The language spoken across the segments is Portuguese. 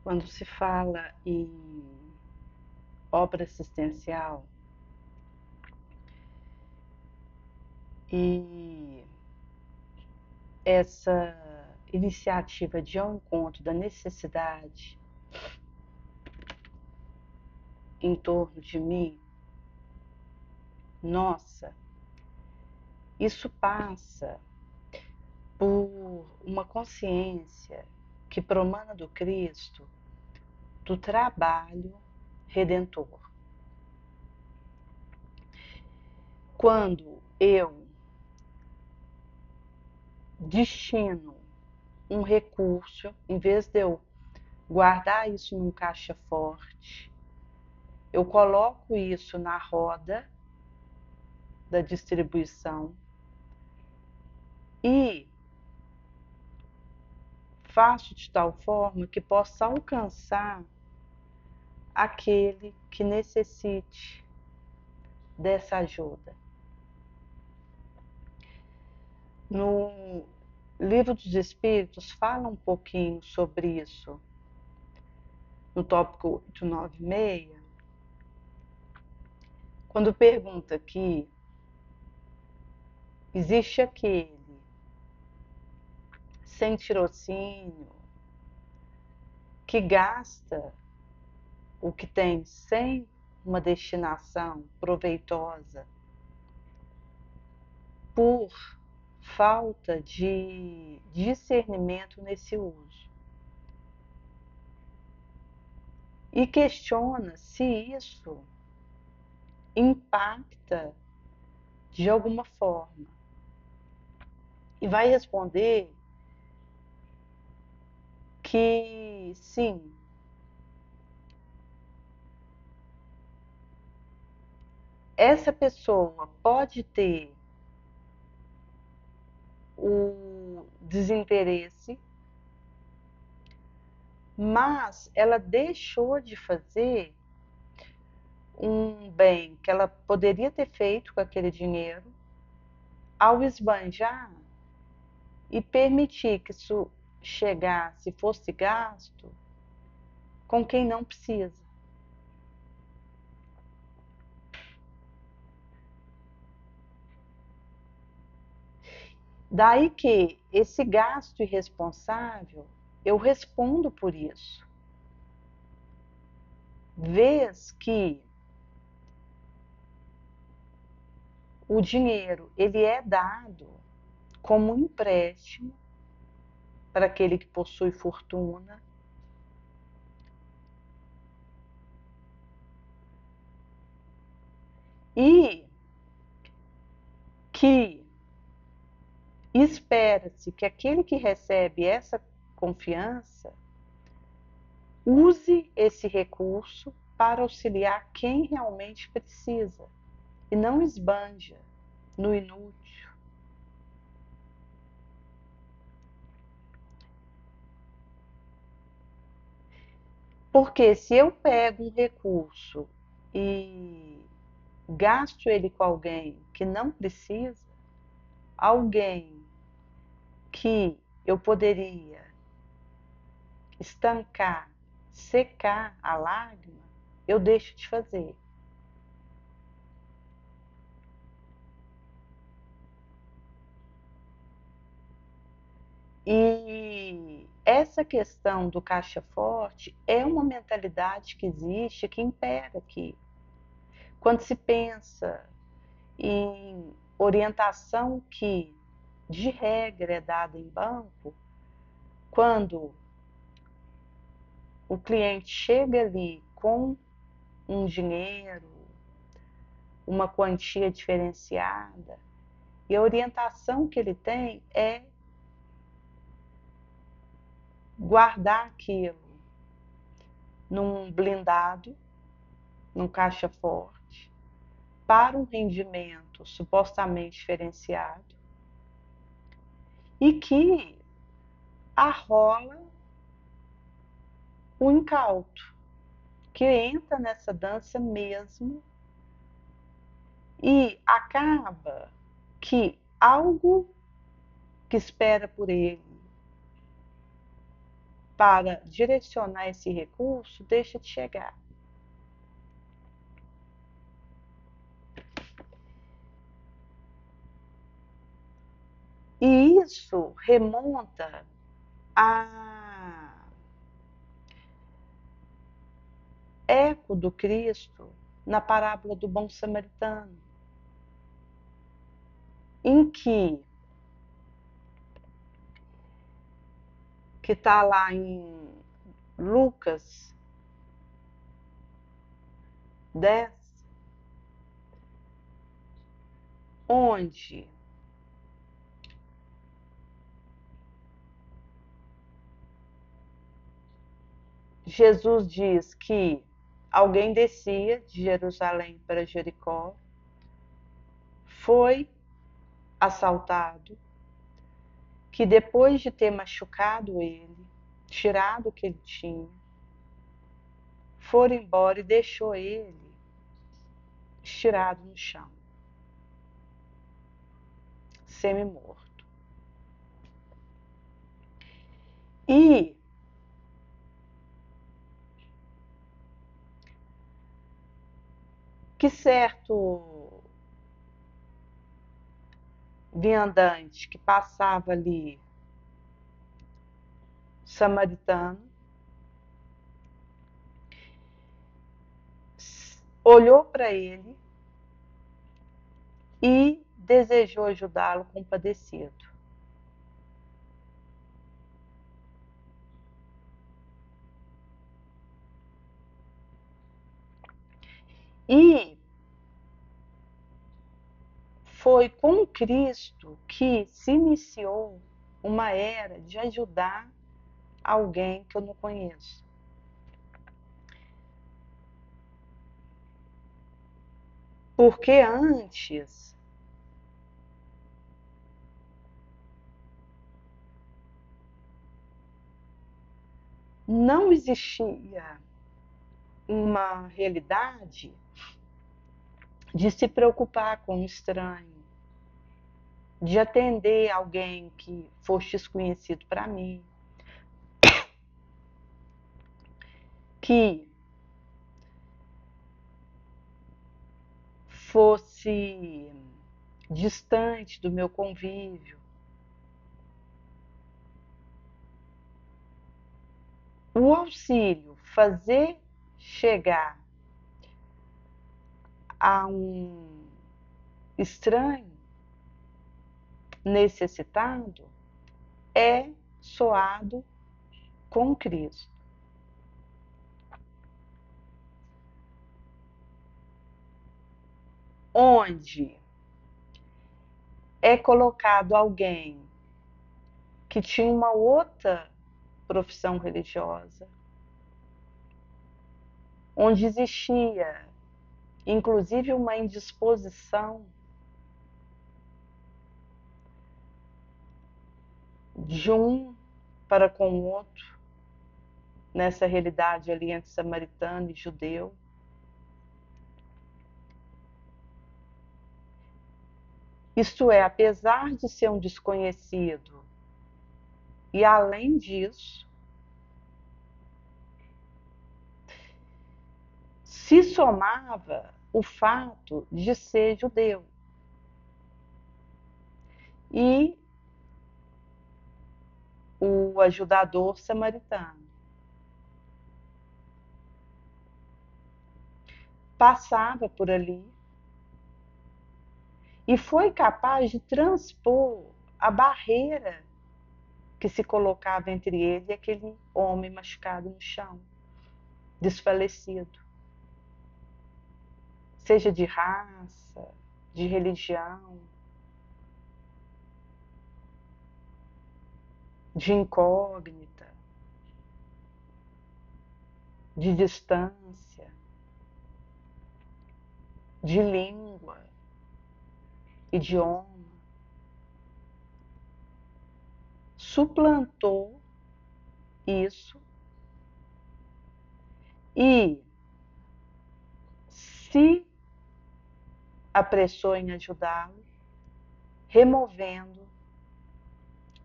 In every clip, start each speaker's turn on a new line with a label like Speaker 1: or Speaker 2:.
Speaker 1: Quando se fala em obra assistencial e essa iniciativa de ao encontro da necessidade em torno de mim, nossa, isso passa por uma consciência que promana do Cristo do trabalho redentor. Quando eu destino um recurso, em vez de eu guardar isso num caixa forte, eu coloco isso na roda da distribuição e faço de tal forma que possa alcançar aquele que necessite dessa ajuda. No Livro dos Espíritos fala um pouquinho sobre isso, no tópico 896, quando pergunta que existe aquele sem tirocínio que gasta o que tem sem uma destinação proveitosa por falta de discernimento nesse uso. E questiona se isso impacta de alguma forma. E vai responder que sim, essa pessoa pode ter o desinteresse, mas ela deixou de fazer um bem que ela poderia ter feito com aquele dinheiro ao esbanjar e permitir que isso chegasse, fosse gasto com quem não precisa. Daí que esse gasto irresponsável, eu respondo por isso. Vez que o dinheiro ele é dado como um empréstimo para aquele que possui fortuna, e que espera-se que aquele que recebe essa confiança use esse recurso para auxiliar quem realmente precisa e não esbanja no inútil. Porque se eu pego um recurso e gasto ele com alguém que não precisa, alguém que eu poderia estancar, secar a lágrima, eu deixo de fazer. E essa questão do caixa forte é uma mentalidade que existe, que impera aqui. Quando se pensa em orientação que, de regra, é dada em banco, quando o cliente chega ali com um dinheiro, uma quantia diferenciada, e a orientação que ele tem é guardar aquilo num blindado, num caixa forte, para um rendimento supostamente diferenciado, e que arrola o incauto, que entra nessa dança mesmo e acaba que algo que espera por ele para direcionar esse recurso deixa de chegar. E isso remonta a eco do Cristo na parábola do bom samaritano, em que está lá em Lucas 10, onde Jesus diz que alguém descia de Jerusalém para Jericó, foi assaltado, que depois de ter machucado ele, tirado o que ele tinha, foram embora e deixou ele estirado no chão, semi-morto. E que certo viandante que passava ali, samaritano, olhou para ele e desejou ajudá-lo, compadecido. E foi com Cristo que se iniciou uma era de ajudar alguém que eu não conheço. Porque antes não existia uma realidade de se preocupar com o estranho, de atender alguém que fosse desconhecido para mim, que fosse distante do meu convívio. O auxílio fazer chegar a um estranho necessitado é soado com Cristo. Onde é colocado alguém que tinha uma outra profissão religiosa, onde existia inclusive uma indisposição de um para com o outro, nessa realidade ali entre samaritano e judeu. Isto é, apesar de ser um desconhecido, e além disso, se somava o fato de ser judeu. E o ajudador samaritano passava por ali e foi capaz de transpor a barreira que se colocava entre ele e aquele homem machucado no chão, desfalecido. Seja de raça, de religião, de incógnita, de distância, de língua, idioma. Suplantou isso e se apressou em ajudá-lo, removendo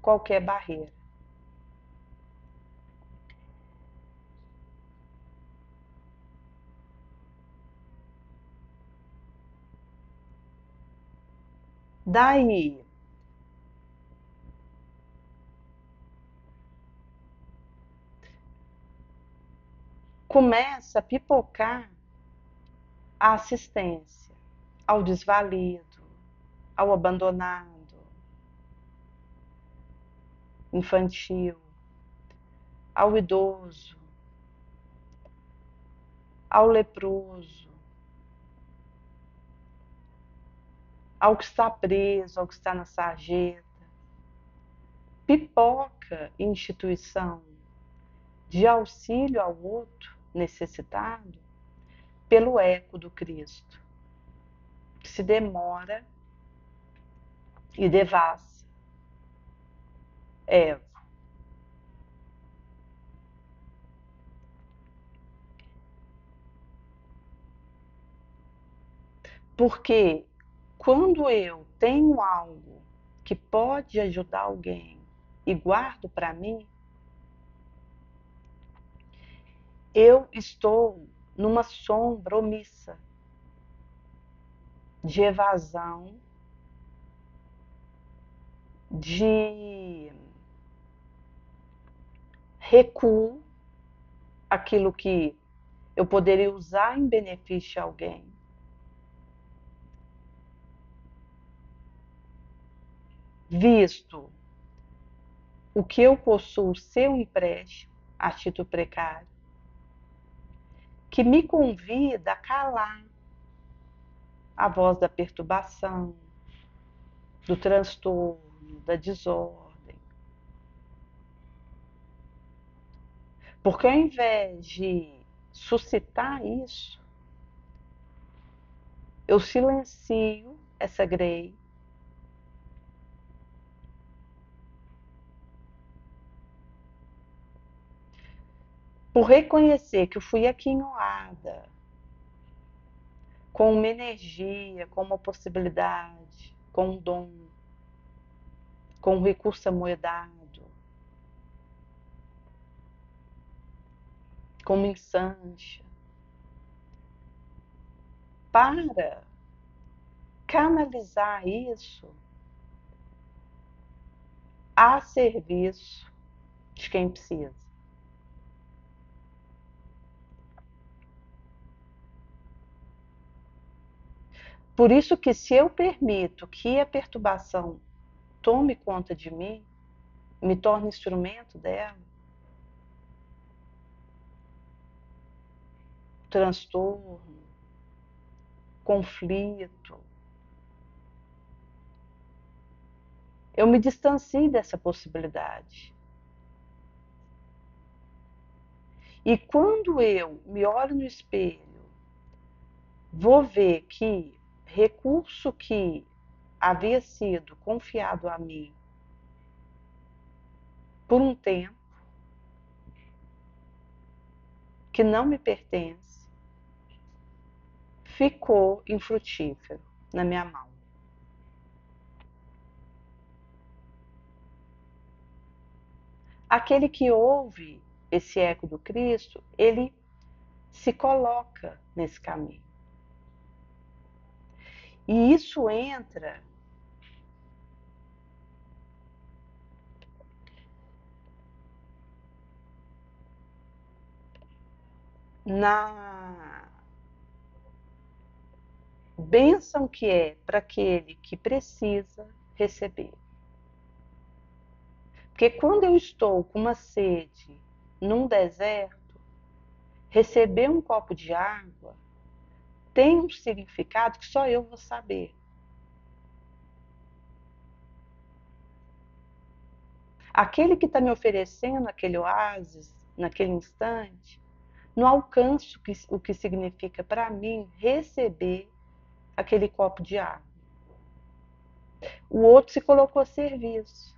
Speaker 1: qualquer barreira. Daí, começa a pipocar a assistência ao desvalido, ao abandonado, infantil, ao idoso, ao leproso, ao que está preso, ao que está na sarjeta. Pipoca instituição de auxílio ao outro necessitado pelo eco do Cristo, que se demora e devassa. Eva. Porque quando eu tenho algo que pode ajudar alguém e guardo para mim, eu estou numa sombra omissa de evasão, de recuo, aquilo que eu poderia usar em benefício de alguém. Visto o que eu possuo ser um empréstimo a título precário, que me convida a calar a voz da perturbação, do transtorno, da desordem. Porque ao invés de suscitar isso, eu silencio essa grei, por reconhecer que eu fui aquinhoada com uma energia, com uma possibilidade, com um dom, com um recurso amoedado, com uma insância, para canalizar isso a serviço de quem precisa. Por isso que se eu permito que a perturbação tome conta de mim, me torne instrumento dela, transtorno, conflito, eu me distancio dessa possibilidade. E quando eu me olho no espelho, vou ver que recurso que havia sido confiado a mim por um tempo, que não me pertence, ficou infrutífero na minha mão. Aquele que ouve esse eco do Cristo, ele se coloca nesse caminho. E isso entra na bênção que é para aquele que precisa receber. Porque quando eu estou com uma sede num deserto, receber um copo de água tem um significado que só eu vou saber. Aquele que está me oferecendo aquele oásis naquele instante, não alcanço o que significa para mim receber aquele copo de água. O outro se colocou a serviço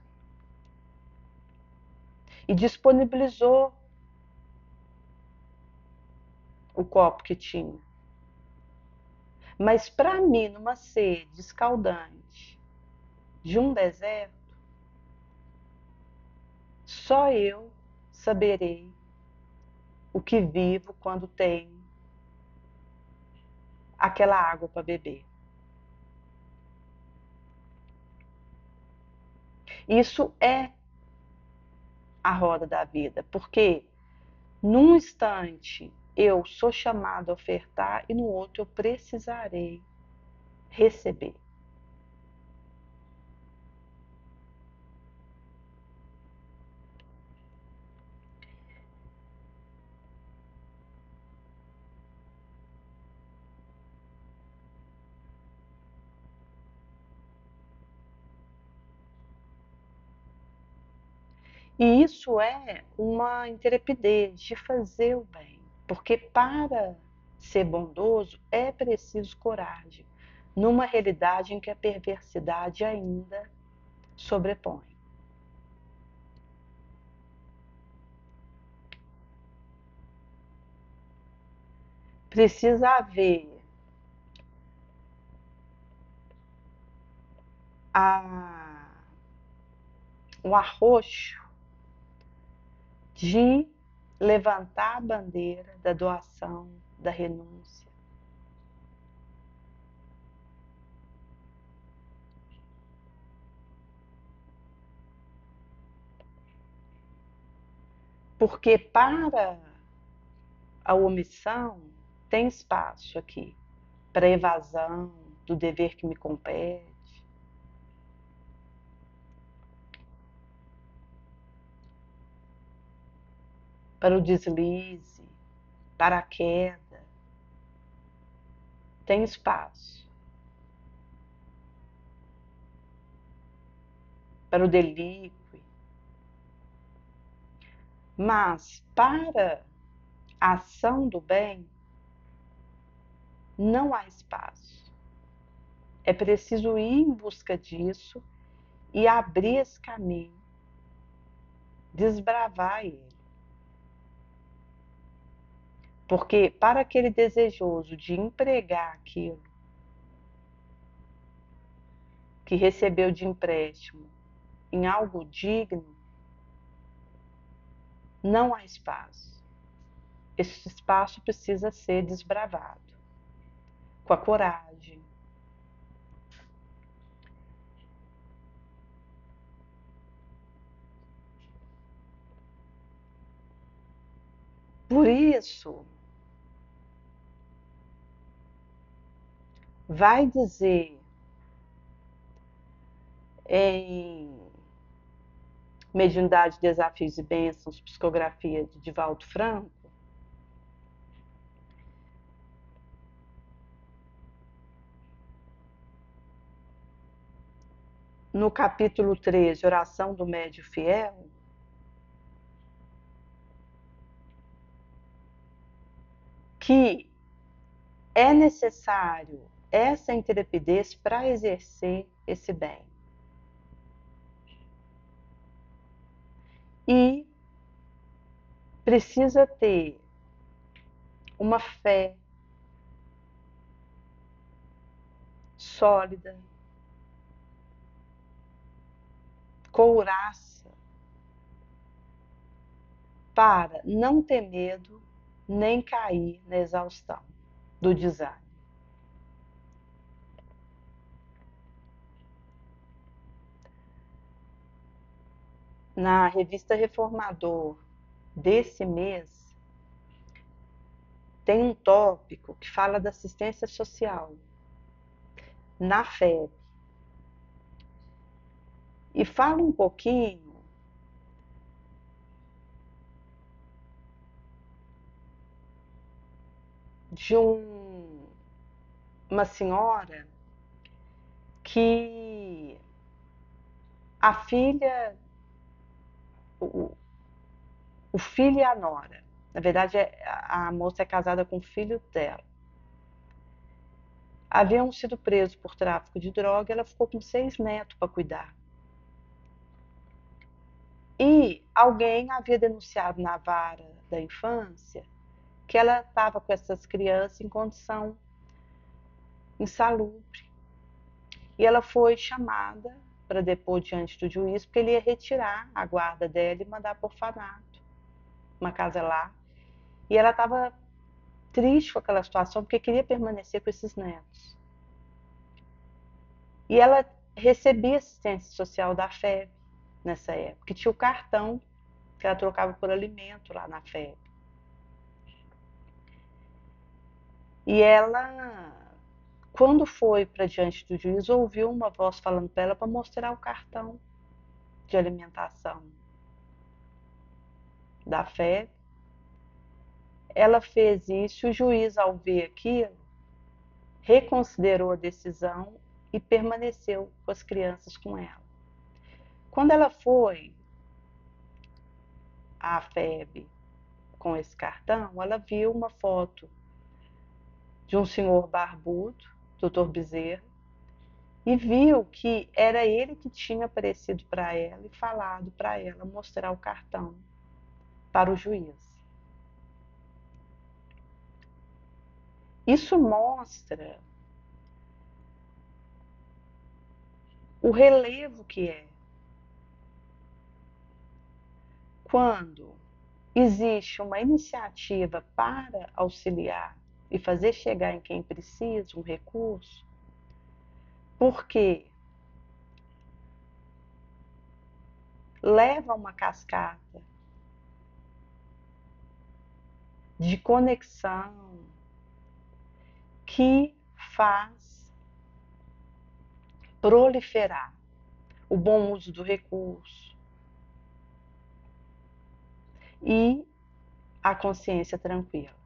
Speaker 1: e disponibilizou o copo que tinha. Mas para mim, numa sede escaldante de um deserto, só eu saberei o que vivo quando tenho aquela água para beber. Isso é a roda da vida, porque num instante eu sou chamado a ofertar e no outro eu precisarei receber. E isso é uma intrepidez de fazer o bem, porque para ser bondoso é preciso coragem, numa realidade em que a perversidade ainda sobrepõe. Precisa haver a, o arroxo de levantar a bandeira da doação, da renúncia. Porque para a omissão tem espaço aqui para evasão do dever que me compete, para o deslize, para a queda, tem espaço. Para o delíquio. Mas para a ação do bem, não há espaço. É preciso ir em busca disso e abrir esse caminho, desbravar ele. Porque para aquele desejoso de empregar aquilo que recebeu de empréstimo em algo digno, não há espaço. Esse espaço precisa ser desbravado com a coragem. Por isso, vai dizer em Mediunidade, Desafios e Bênçãos, psicografia de Divaldo Franco, no capítulo 13, Oração do Médio Fiel, que é necessário essa intrepidez para exercer esse bem. E precisa ter uma fé sólida, couraça, para não ter medo nem cair na exaustão do desânimo. Na revista Reformador desse mês, tem um tópico que fala da assistência social na FEB. E fala um pouquinho de uma senhora que a filha, o, o filho e a nora, na verdade a moça é casada com o filho dela, haviam sido presos por tráfico de droga, ela ficou com 6 netos para cuidar. E alguém havia denunciado na vara da infância que ela estava com essas crianças em condição insalubre. E ela foi chamada para depor diante do juiz, porque ele ia retirar a guarda dela e mandar para o orfanato, uma casa lá. E ela estava triste com aquela situação, porque queria permanecer com esses netos. E ela recebia assistência social da FEB. nessa época. E tinha o cartão que ela trocava por alimento lá na FEB. E ela, quando foi para diante do juiz, ouviu uma voz falando para ela para mostrar o cartão de alimentação da FEB. Ela fez isso, e o juiz, ao ver aquilo, reconsiderou a decisão e permaneceu com as crianças com ela. Quando ela foi à FEB com esse cartão, ela viu uma foto de um senhor barbudo, Dr. Bezerra, e viu que era ele que tinha aparecido para ela e falado para ela mostrar o cartão para o juiz. Isso mostra o relevo que é quando existe uma iniciativa para auxiliar e fazer chegar em quem precisa um recurso, porque leva a uma cascata de conexão que faz proliferar o bom uso do recurso e a consciência tranquila.